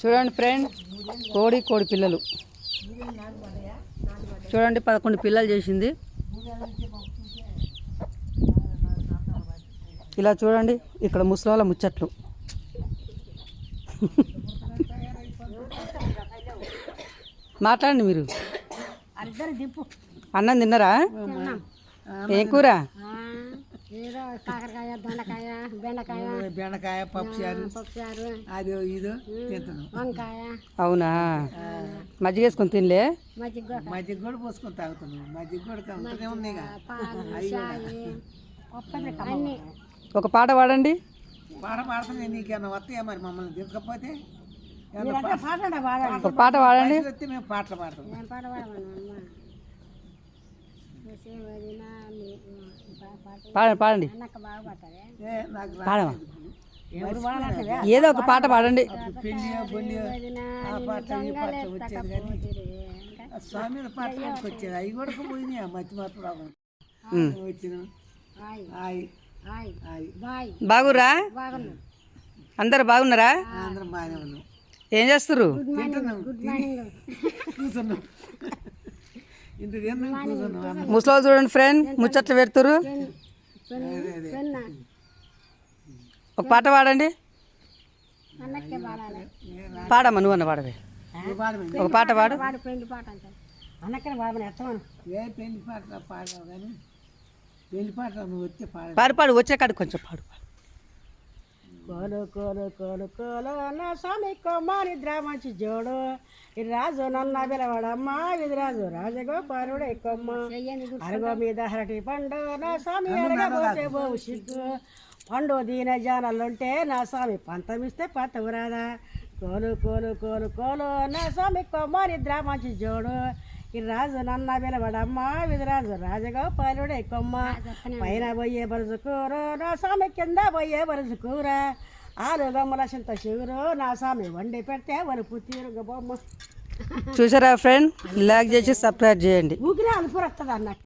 చూడండి ఫ్రెండ్, కోడి పిల్లలు చూడండి, 11 పిల్లలు చేసింది. ఇలా చూడండి, ఇక్కడ ముసలాళ్ళ ముచ్చట్లు. మాట్లాడండి మీరు. అన్నం తిన్నారా? ఏం కూర? కాకరకాయ, దొండకాయ, బెండకాయ, పప్పుచారు, అది ఇదో తింటున్నాం. వంకాయ. అవునా? మజ్జిగ వేసుకొని తినలే? మజ్జిగ కూడా పోసుకొని తాగుతున్నాం. మజ్జిగ కూడా ఉంటూనే ఉన్నాయి. ఒక పాట పాడండి. పాట పాడుతుంది. నీకేమన్నా వస్తాయా మరి మమ్మల్ని తీసుకపోతే? ఒక పాట పాడండి. వస్తే మేము పాటలు పాడతాం. పాడండి. పాడమా, ఏదో ఒక పాట పాడండి. పెళ్ళి బొల్లి ఆ పాట ఈ పాట వచ్చేది కానీ స్వామి పాటలు వచ్చేది. అవి కూడా పోయినాయి. మధ్య మాత్రం వచ్చిన బాగురా? అందరు బాగున్నారా? అందరం బాగానే ఉన్నాం. ఏం చేస్తారు? కూర్చున్నాం. ఇంత కూర్చున్నాం. ముసలో చూడండి ఫ్రెండ్, ముచ్చట్లు పెడతారు. ఒక పాట పాడండి. పాడమ్మా, నువ్వు అన్న పాడవే. ఒక పాట పాడు. ఏ పెళ్లి పాట పాడవు కానీ పెళ్లి పాట నువ్వు వచ్చే పాడు వచ్చే కాడు కొంచెం పాడు. కోలు కోలు కోలు కోలు నా స్వామి కొమ్మనిద్ర మంచి జోడు రాజు నన్న పిలవడమ్మ విధిరాజు రాజగోపాలుడే కొమ్మ అరగో మీద హరటి పండు నా స్వామి అరగబోతే బోవు సిగ్గు పండు దీన జానలుంటే నా స్వామి పంతమిస్తే పతవురాదా కోలు కోలు కోలు కోలు నా స్వామి కొమ్మనిద్ర మంచి జోడు రాజు నన్న పిలవడమ్మ విధిరాజు రాజగోపాలుడే కొమ్మ పైన పోయే బరుజుకూరు నా స్వామి కింద పోయే బరుజుకూర ఆలు గమ్మల చింత శివురు నా స్వామి వండి పెడితే వలుపు తీరు బొమ్మ. చూసారా ఫ్రెండ్? లైక్ చేసి సబ్స్క్రైబ్ చేయండి. ఊగిరే అలుపు వస్తుంది అన్నట్టు.